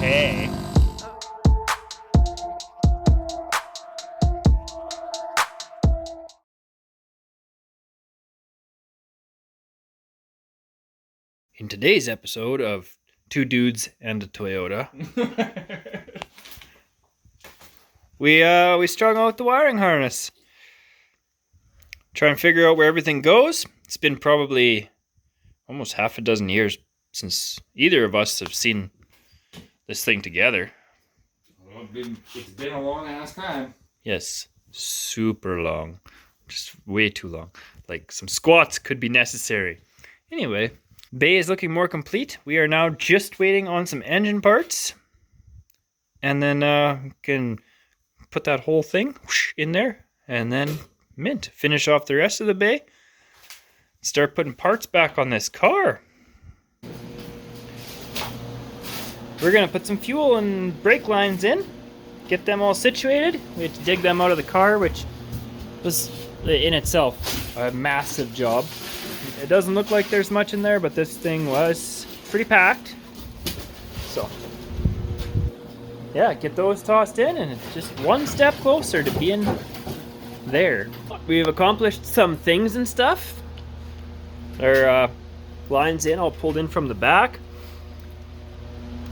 Okay. In today's episode of Two Dudes and a Toyota, we strung out the wiring harness. Try and figure out where everything goes. It's been probably almost half a dozen years since either of us have seen this thing together. Well, it's been a long ass time. Yes, super long. Just way too long. Like some squats could be necessary. Anyway, bay is looking more complete. We are now just waiting on some engine parts. And then can put that whole thing in there. And then mint. Finish off the rest of the bay. Start putting parts back on this car. We're going to put some fuel and brake lines in. Get them all situated. We had to dig them out of the car, which was in itself a massive job. It doesn't look like there's much in there, but this thing was pretty packed. So, yeah, get those tossed in and it's just one step closer to being there. We've accomplished some things and stuff. Our lines in, all pulled in from the back.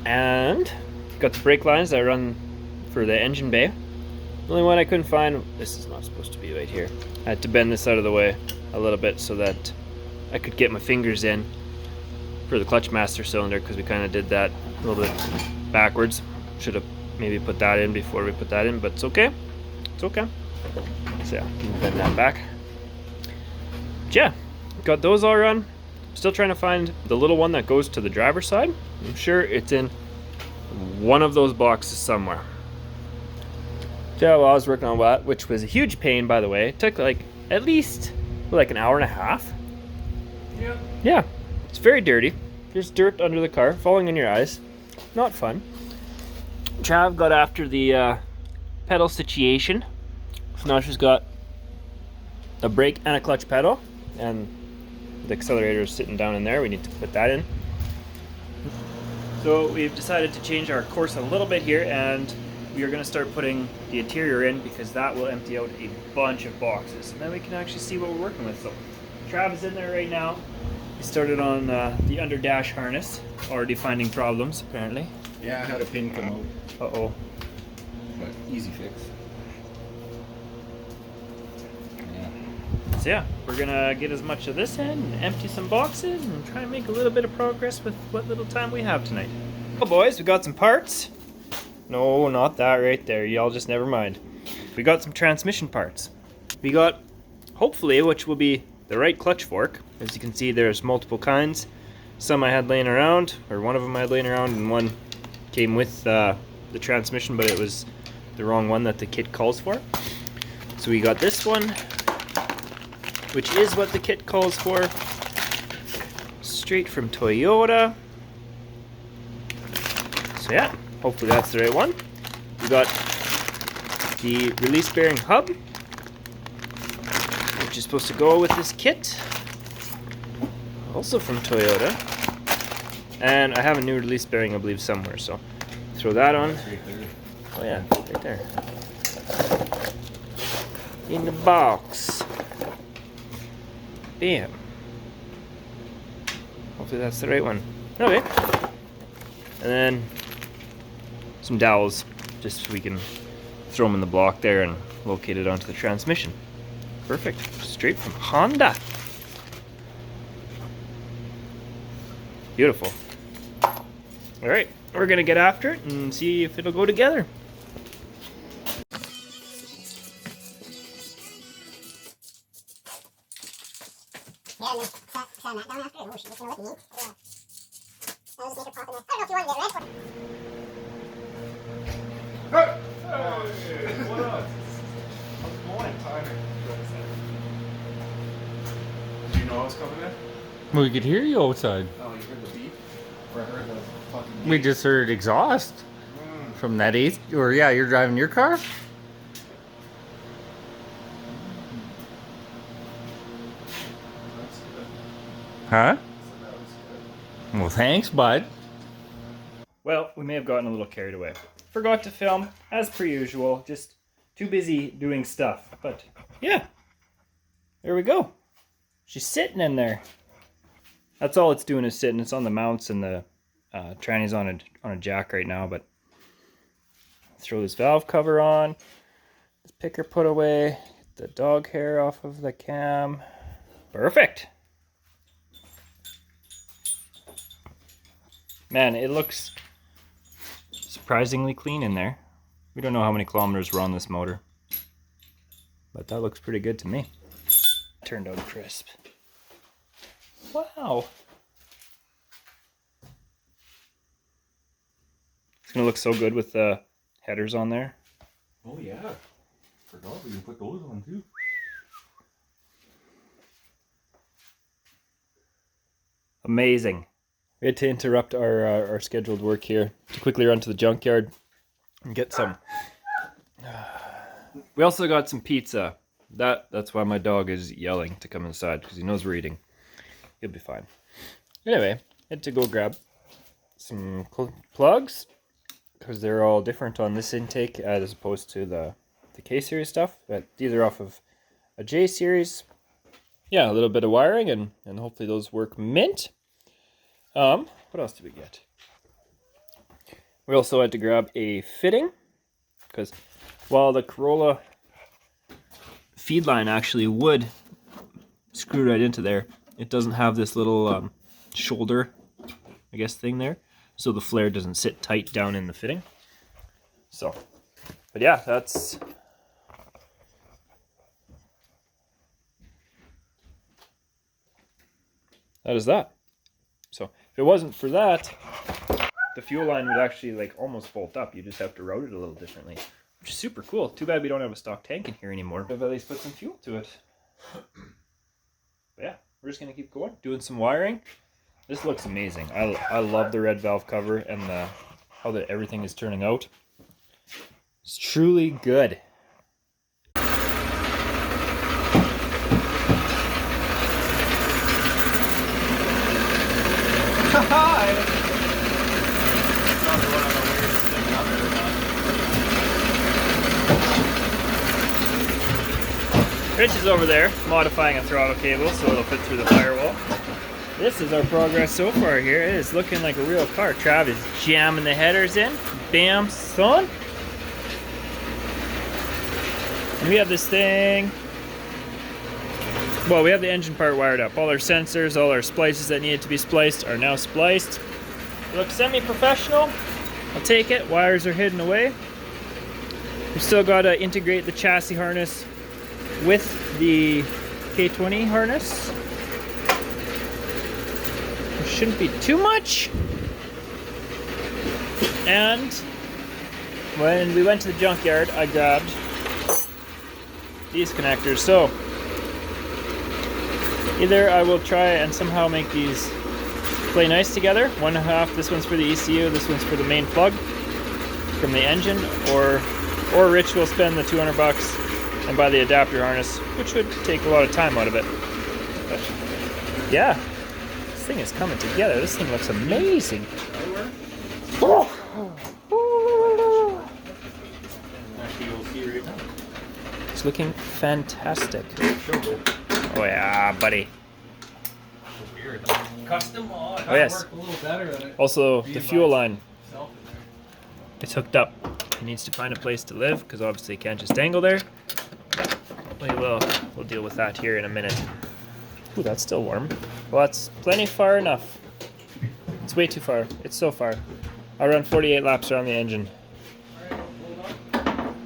And got the brake lines that run for the engine bay. The only one I couldn't find, this is not supposed to be right here. I had to bend this out of the way a little bit so that I could get my fingers in for the clutch master cylinder, because we kind of did that a little bit backwards. Should have maybe put that in before we put that in, but it's okay. It's okay. So yeah, bend that back. But yeah, got those all run. Still trying to find the little one that goes to the driver's side. I'm sure it's in one of those boxes somewhere. Yeah, well, I was working on that, which was a huge pain, by the way. It took like at least like an hour and a half. Yeah. Yeah, it's very dirty. There's dirt under the car, falling in your eyes. Not fun. Trav got after the pedal situation. So now she's got a brake and a clutch pedal, and the accelerator is sitting down in there. We need to put that in. So we've decided to change our course a little bit here, and we are going to start putting the interior in, because that will empty out a bunch of boxes. And then we can actually see what we're working with. So Trav is in there right now. He started on the under dash harness, already finding problems apparently. Yeah, I had a pin come out. Uh-oh. But easy fix. Yeah. So yeah, we're gonna get as much of this in and empty some boxes and try and make a little bit of progress with what little time we have tonight. Well, boys, we got some parts. No, not that right there. Y'all just never mind. We got some transmission parts. We got, hopefully, which will be the right clutch fork. As you can see, there's multiple kinds. Some I had laying around, or one of them I had laying around, and one came with the transmission, but it was the wrong one that the kit calls for. So we got this one, which is what the kit calls for. Straight from Toyota. So yeah, hopefully that's the right one. We got the release bearing hub, which is supposed to go with this kit. Also from Toyota. And I have a new release bearing, I believe, somewhere, so throw that on. Oh yeah, right there. In the box. Bam. Hopefully that's the right one. Okay. And then some dowels, just so we can throw them in the block there and locate it onto the transmission. Perfect. Straight from Honda. Beautiful. Alright, we're gonna get after it and see if it'll go together. Did you know I was coming in? We could hear you outside. Oh, you heard the beep? Or I heard the fucking beep? We just heard exhaust from that eighth. Or yeah, you're driving your car? That's good. Huh? So that was good. Well, thanks, bud. Well, we may have gotten a little carried away. Forgot to film, as per usual. Just too busy doing stuff. But yeah, there we go. She's sitting in there. That's all it's doing is sitting. It's on the mounts and the tranny's on a jack right now. But throw this valve cover on. This picker put away. Get the dog hair off of the cam. Perfect. Man, it looks surprisingly clean in there. We don't know how many kilometers we're on this motor, but that looks pretty good to me. Turned out crisp. Wow. It's gonna look so good with the headers on there. Oh yeah. Forgot we can put those on too. Amazing. We had to interrupt our scheduled work here to quickly run to the junkyard and get some. We also got some pizza. That's why my dog is yelling to come inside, because he knows we're eating. He'll be fine. Anyway, had to go grab some plugs, because they're all different on this intake as opposed to the K series stuff. But these are off of a J series. Yeah, a little bit of wiring, and hopefully those work mint. What else did we get? We also had to grab a fitting, because while the Corolla feed line actually would screw right into there, it doesn't have this little shoulder, I guess, thing there, so the flare doesn't sit tight down in the fitting. So, but yeah, that is that. So if it wasn't for that, the fuel line would actually like almost bolt up. You just have to route it a little differently, which is super cool. Too bad we don't have a stock tank in here anymore. I've at least put some fuel to it. But yeah, we're just gonna keep going, doing some wiring. This looks amazing. I love the red valve cover and how everything is turning out. It's truly good. Rich is over there modifying a throttle cable so it'll fit through the firewall. This is our progress so far here. It is looking like a real car. Trav is jamming the headers in. Bam, son. And we have this thing. Well, we have the engine part wired up. All our sensors, all our splices that needed to be spliced are now spliced. It looks semi-professional. I'll take it. Wires are hidden away. We've still got to integrate the chassis harness with the K20 harness. There shouldn't be too much. And when we went to the junkyard, I grabbed these connectors. So either I will try and somehow make these play nice together. One half, this one's for the ECU, this one's for the main plug from the engine, or Rich will spend the $200 and buy the adapter harness, which would take a lot of time out of it. But yeah, this thing is coming together. This thing looks amazing. It's looking fantastic. Oh yeah, buddy. Custom mod. Oh yes. Also, the fuel line. It's hooked up. It needs to find a place to live because obviously it can't just dangle there. We'll deal with that here in a minute. Ooh, that's still warm. Well, that's plenty far enough. It's way too far. It's so far. I'll run 48 laps around the engine.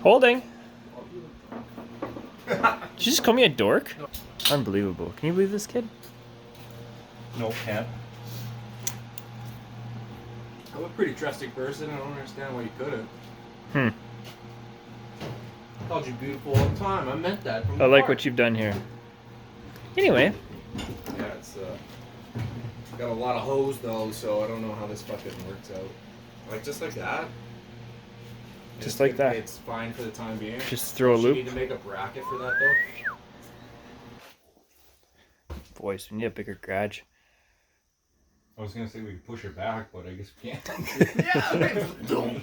Holding. Did you just call me a dork? Unbelievable. Can you believe this kid? No, can't. I'm a pretty trusting person. I don't understand why you couldn't. I called you beautiful all the time. I meant that. From I like what you've done here. Anyway. Yeah, it's got a lot of hose though, so I don't know how this fucking works out. Like just like that. Just like that. It's fine for the time being. Just throw a loop. You need to make a bracket for that though. Boys, we need a bigger garage. I was gonna say we could push it back, but I guess we can't. Yeah.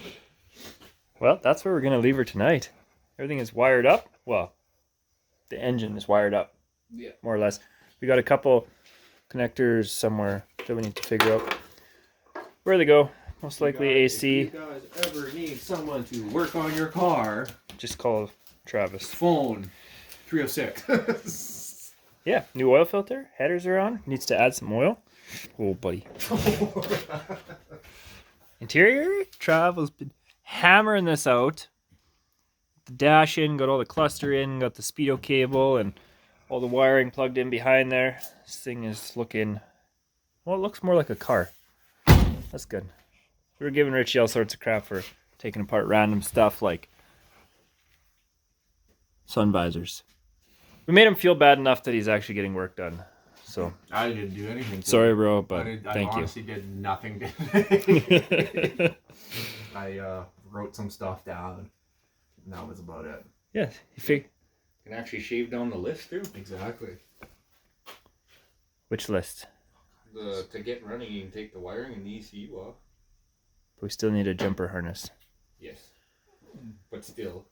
Well, that's where we're gonna leave her tonight. Everything is wired up. Well, the engine is wired up. Yeah. More or less. We got a couple connectors somewhere that we need to figure out where they go. Most likely AC. If you guys ever need someone to work on your car, Just call Travis. phone 306. Yeah, new oil filter. Headers are on. Needs to add some oil. Oh, buddy. Interior. Travel's been hammering this out. The dash in, got all the cluster in, got the speedo cable and all the wiring plugged in behind there. This thing is looking, well, it looks more like a car. That's good. We were giving Richie all sorts of crap for taking apart random stuff like sun visors. We made him feel bad enough that he's actually getting work done. So I didn't do anything. sorry, bro, but I thank you. honestly did nothing today. I wrote some stuff down, and that was about it. Yeah, you Can actually shave down the list too. Exactly. which list? To get running, you can take the wiring and the ECU off. We still need a jumper harness. Yes, but still.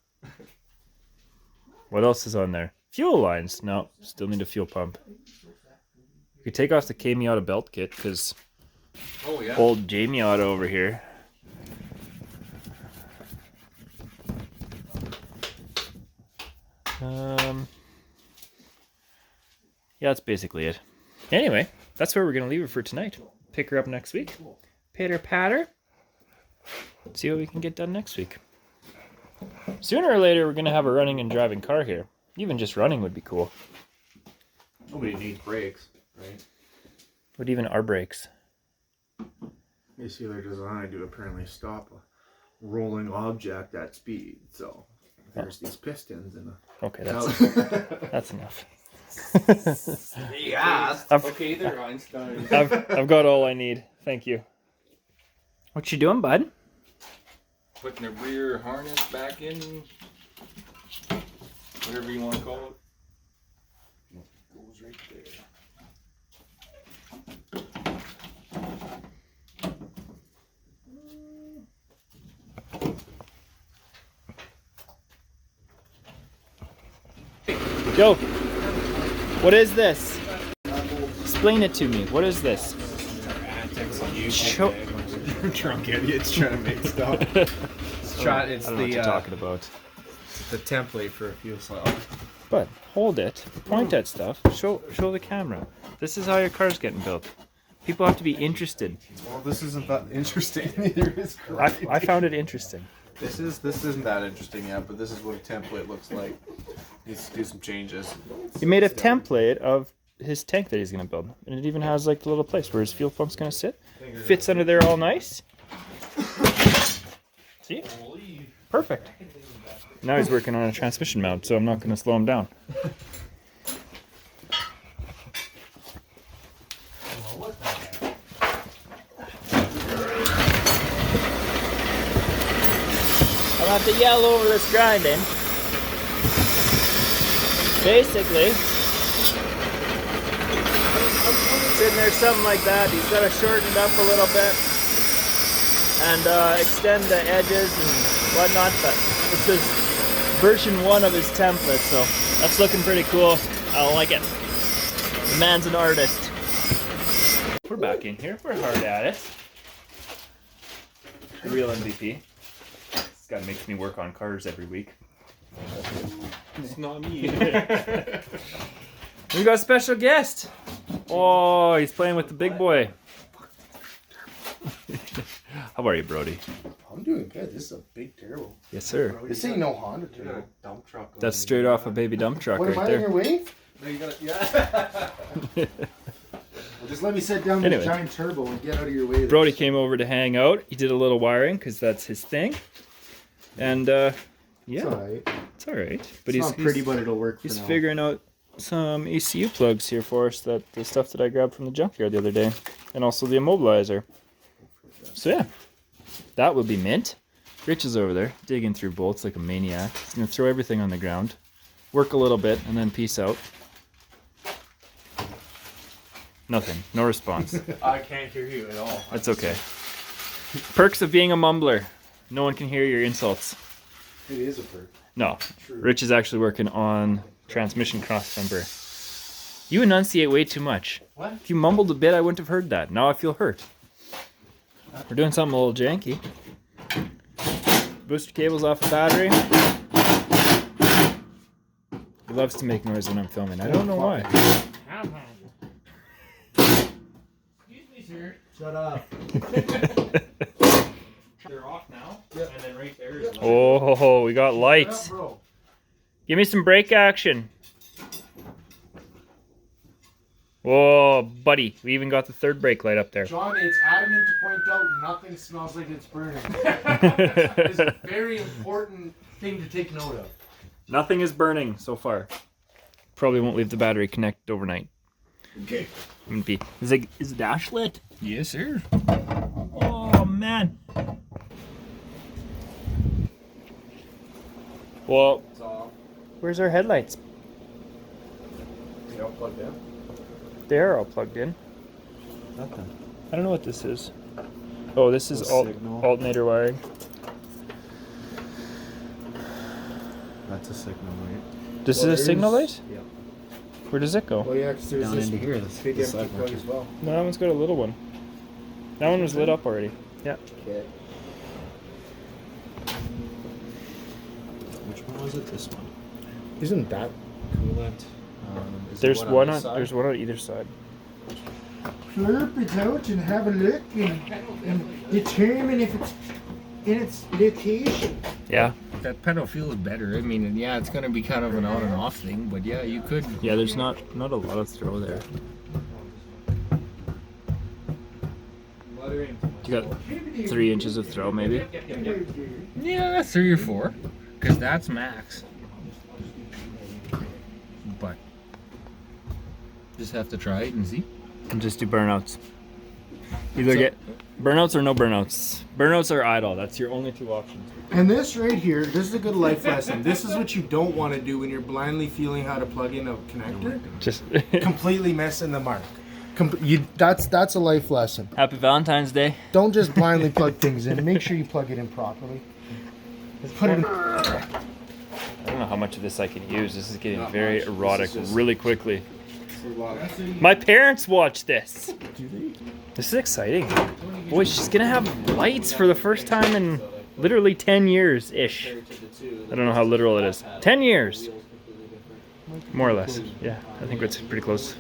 What else is on there? Fuel lines. No, still need a fuel pump. You could take off the K-Miata belt kit because Oh yeah. old J-Miata over here. Yeah, that's basically it. Anyway, that's where we're gonna leave her for tonight. Pick her up next week. Pitter patter. See what we can get done next week. Sooner or later, we're gonna have a running and driving car here. Even just running would be cool. Nobody needs brakes, right? What even are brakes? You see, they're designed to apparently stop a rolling object at speed. So there's these pistons in a. Okay, that's enough. Yeah. Okay, there, Einstein. I've got all I need. Thank you. What you doing, bud? Putting the rear harness back in. Whatever you want to call it. Goes right there. Joe, what is this? Explain it to me. What is this? Show- Drunk idiots trying to make stuff. It's I don't know what you're talking about. the template for a fuel cell. But hold it, point at stuff, show the camera. This is how your car's getting built. People have to be interested. Well, this isn't that interesting. Neither is I found it interesting. This isn't that interesting yet, but this is what a template looks like. Needs to do some changes. He made a template of his tank that he's gonna build, and it even has like the little place where his fuel pump's gonna sit. Fits under there all nice. See? Perfect. Now he's working on a transmission mount, so I'm not gonna slow him down. I'll have to yell over this grinding. Basically, sitting there something like that. He's got to shorten it up a little bit and extend the edges and whatnot. But this is version 1 of his template, so that's looking pretty cool. I like it. The man's an artist. We're back in here. We're hard at it. The real MVP. This guy makes me work on cars every week. It's not me. We got a special guest. Oh, he's playing with the big boy. How are you, Brody? I'm doing good. This is a big turbo. Yes, sir. This ain't no Honda turbo. Dump truck. That's straight off a baby dump truck What, am right I in your there. way? No, you got yeah. Well, just let me set down Anyway. the giant turbo and get out of your way. Brody came over to hang out. He did a little wiring because that's his thing. And It's yeah, alright. it's all right. But It's not pretty, but it'll work for he's now. figuring out some ECU plugs here for us. The stuff that I grabbed from the junkyard the other day, and also the immobilizer. So yeah, that would be mint. Rich is over there digging through bolts like a maniac. He's gonna throw everything on the ground, work a little bit, and then peace out. Nothing. No response. I can't hear you at all. That's okay. Perks of being a mumbler. No one can hear your insults. It is a perk. No. True. Rich is actually working on transmission crossmember. You enunciate way too much. What? If you mumbled a bit, I wouldn't have heard that. Now I feel hurt. We're doing something a little janky. Booster cable's off the battery. He loves to make noise when I'm filming. I don't know why. Excuse me, sir. Shut up. They're off now. Yep. And then right there is Oh, we got lights. Bro. Give me some brake action. Whoa, buddy. We even got the third brake light up there. John, it's adamant to point out nothing smells like it's burning. It's a very important thing to take note of. Nothing is burning so far. Probably won't leave the battery connected overnight. Okay. Is the dash lit? Yes, sir. Oh man. Well, It's off. where's our headlights? You all plugged in? They're all plugged in. Nothing. I don't know what this is. Oh, this is signal. alternator wiring. That's a signal light. This is a signal light? Yep. Where does it go? Well, yeah, because there's Down this into here. This big this empty side plug marker. as well. No, that one's got a little one. That one was lit up already. Yeah. Okay. Which one was it? This one. Isn't that Coolant. Is There's there one this on side? there's one on either side. Slurp it out and have a look and determine if it's in its location. Yeah. That pedal feels better. I mean, yeah, it's gonna be kind of an on and off thing, but yeah, you could. Yeah, there's not a lot of throw there. You got 3 inches of throw maybe. Yeah, 3 or 4, because that's max. But just have to try it and see. And just do burnouts. Either get burnouts or no burnouts. Burnouts are idle. That's your only 2 options. And this right here, this is a good life lesson. This is what you don't want to do when you're blindly feeling how to plug in a connector. Just Completely missing the mark. That's a life lesson. Happy Valentine's Day. Don't just blindly plug things in. Make sure you plug it in properly. Put it in. I don't know how much of this I can use. This is getting very erotic really quickly. My parents watch this. This is exciting. Boy, she's gonna have lights for the first time in literally 10 years ish. I don't know how literal it is. 10 years. More or less. Yeah, I think it's pretty close.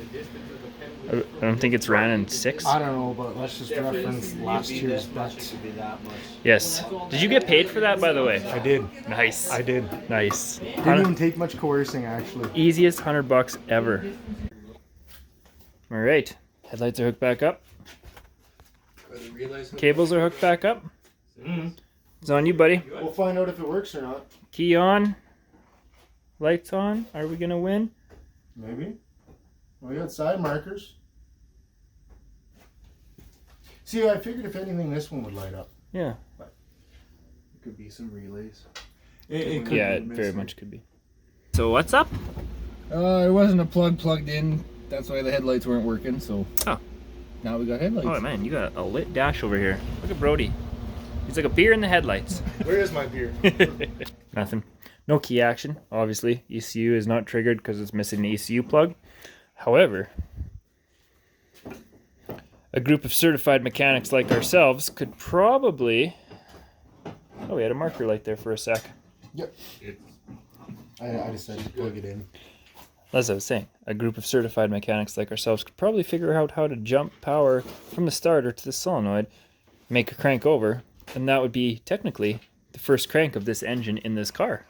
I don't think it's ran in 6. I don't know, but let's just reference last year's bet. Yes. Did you get paid for that, by the way? I did. Nice. I did. Nice. Didn't even take much coercing, actually. Easiest $100 ever. All right. Headlights are hooked back up. Cables are hooked back up. It's on you, buddy. We'll find out if it works or not. Key on. Lights on. Are we gonna win? Maybe. We got side markers. See, I figured if anything, this one would light up. Yeah. It could be some relays. It could Yeah, be it very missing. much could be. So what's up? It wasn't a plug plugged in. That's why the headlights weren't working. So. Oh. Now we got headlights. Oh man, you got a lit dash over here. Look at Brody. He's like a beer in the headlights. Where is my beer? Nothing. No key action. Obviously, ECU is not triggered because it's missing the ECU plug. However, a group of certified mechanics like ourselves could probably... Oh, we had a marker light there for a sec. Yep. I decided to plug it in. As I was saying, a group of certified mechanics like ourselves could probably figure out how to jump power from the starter to the solenoid, make a crank over, and that would be technically the first crank of this engine in this car.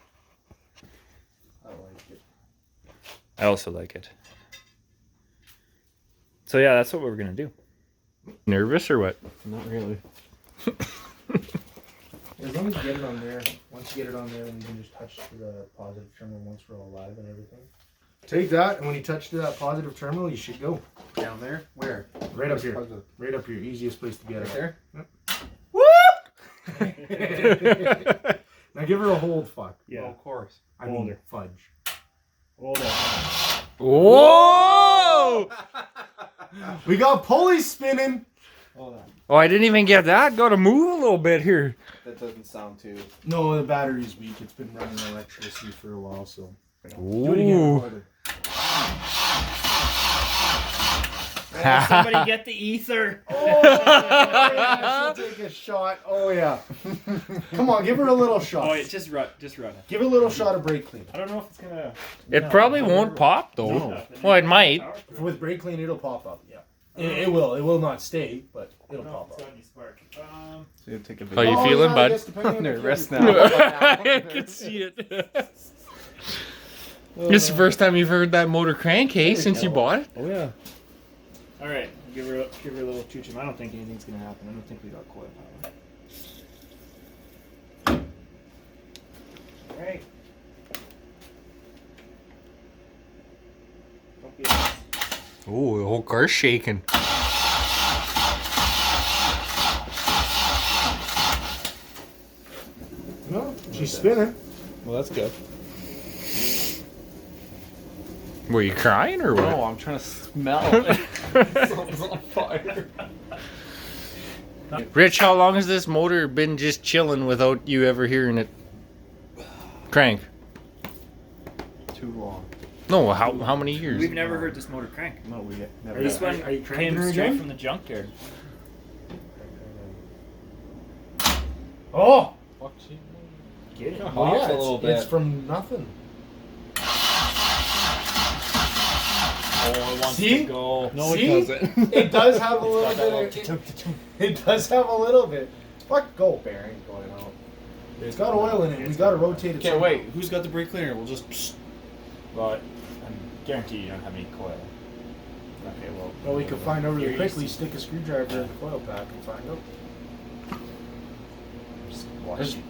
I like it. I also like it. So yeah, that's what we're gonna do. Nervous or what? Not really. As long as you get it on there, once you get it on there, then you can just touch to the positive terminal once we're all live and everything. Take that, and when you touch to that positive terminal, you should go. Down there? Where? Right up here. Right up here. Easiest place to be at it. There? Now give her a hold, fuck. Yeah. of course. I mean, fudge. Hold on. Whoa! We got pulleys spinning. Hold on. Oh, I didn't even get that. Got to move a little bit here. That doesn't sound too. No, the battery's weak. It's been running electricity for a while, so. Do it Ooh. again. Harder. Somebody get the ether. Oh, yeah, she'll take a shot. Oh, yeah. Come on, give her a little shot. Oh, wait, just run it. Give her a little shot of brake clean. I don't know if it's gonna. It probably won't pop though. No. Well, it might. With brake clean, it'll pop up. Yeah. It will. It will not stay, but it'll No, pop it's up. gonna be spark. So you take a How you Oh, feeling, yeah, I bud? guess depending on the Rest kid. now. I can see it. This is the first time you've heard that motor crank, hey, since you bought it? Oh, yeah. All right, give her a little choo-choo. I don't think anything's gonna happen. I don't think we got coil power. All right. Don't be. Oh, the whole car's shaking. No, she's spinning. Well, that's good. Were you crying or what? No, I'm trying to smell it. Something's on fire. Rich, how long has this motor been just chilling without you ever hearing it crank? Too long. No, how many years? We've never heard this motor crank. No, we never. This Are one you cranking came her straight again? from the junkyard. Oh! Fuck, she Get it? Hops Oh, yeah, a little it's bit. from nothing. Oh, it wants See? to go. No, See? it doesn't. It does have a little got that little bit. It does have a little bit. Fuck, go bearing going out. It's got oil in it. We gotta rotate it. Okay, somehow. wait. Who's got the brake cleaner? We'll just. But I guarantee you don't have any coil. Okay, well. Well, we could find out really Here, quickly. Stick a screwdriver in the coil pack and find out. Just watch There's- it.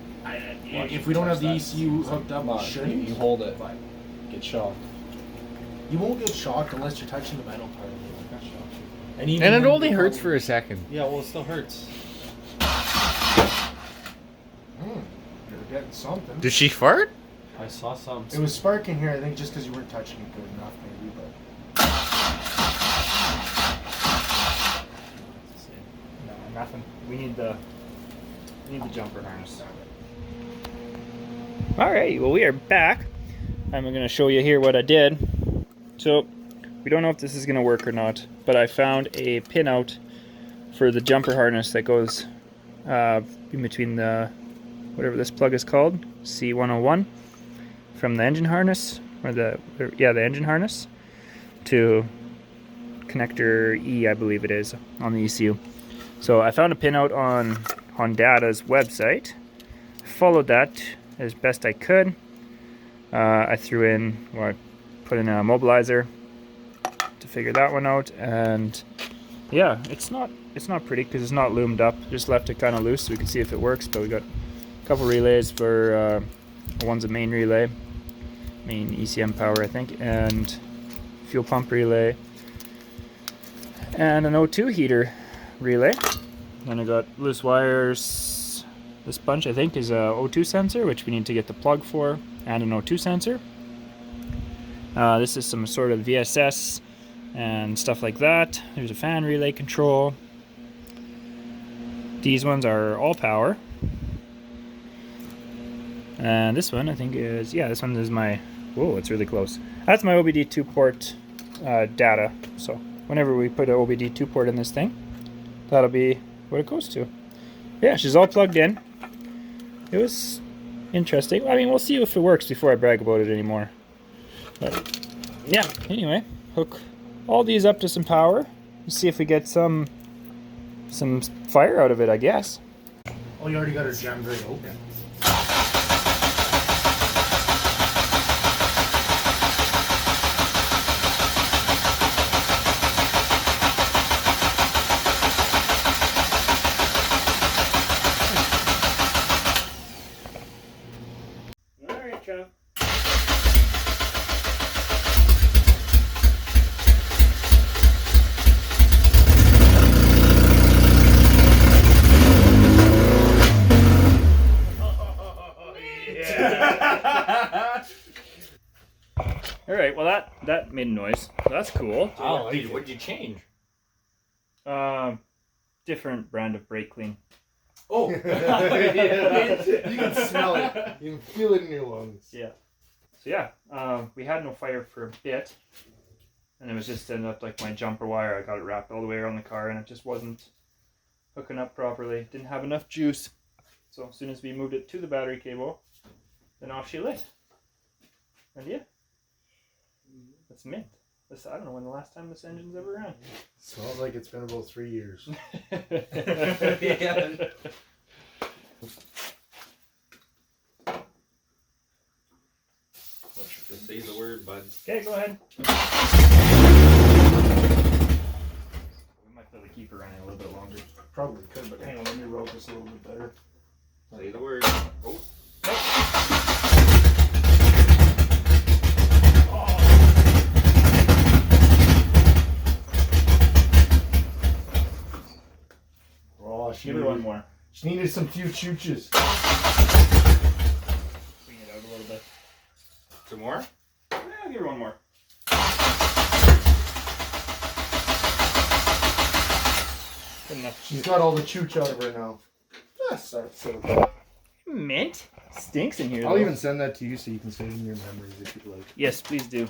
If we don't have the ECU hooked up, Come we on, shouldn't. you hold it. Get shocked. You won't get shocked unless you're touching the metal part of it. Got shocked. Even And it when only you- hurts for a second. Yeah, well, it still hurts. You're getting something. Did she fart? I saw some. It was sparking here, I think, just because you weren't touching it good enough, maybe. But No, nothing. We need the jumper harness. Alright, well we are back. I'm going to show you here what I did. So, we don't know if this is going to work or not, but I found a pinout for the jumper harness that goes in between the, whatever this plug is called, C101, from the engine harness, the engine harness, to connector E, I believe it is, on the ECU. So I found a pinout on Hondata's website, followed that as best I could. I threw in, or I put in a mobilizer to figure that one out, and yeah, it's not pretty because it's not loomed up. Just left it kind of loose so we can see if it works. But we got a couple relays for one's a main relay, main ECM power I think, and fuel pump relay, and an O2 heater relay. Then I got loose wires. This bunch I think is a O2 sensor, which we need to get the plug for, and an O2 sensor. This is some sort of VSS and stuff like that. There's a fan relay control. These ones are all power. And this one I think is, yeah, this one is my, whoa, it's really close. That's my OBD2 port data. So whenever we put an OBD2 port in this thing, that'll be what it goes to. Yeah, she's all plugged in. It was interesting. I mean, we'll see if it works before I brag about it anymore. But yeah, anyway, hook all these up to some power and see if we get some fire out of it, I guess. oh, you already got her jammed right open. Alright, Chuck. that made a noise. That's cool. I like it. What'd you change? Different brand of brake clean. Oh, You can smell it. You can feel it in your lungs. Yeah. So yeah, we had no fire for a bit, and it was just ended up like my jumper wire. I got it wrapped all the way around the car, and it just wasn't hooking up properly. Didn't have enough juice. So as soon as we moved it to the battery cable, then off she lit. And yeah, that's mint. This, I don't know when the last time this engine's ever ran. Smells like it's been about 3 years. yeah. Just say the word, bud. Okay, go ahead. We might be able to keep her running a little bit longer. Probably could, but hang on, let me roll this a little bit better. Say the word. Oh. Oh, she Give her one more. She needed some few chooches. Clean it out a little bit. Some more? Yeah, I'll give her one more. Good enough. She's got all the chooch out of her now. Yes, so Mint? Stinks in here. I'll though. even send that to you so you can save it in your memories if you like. Yes, please do.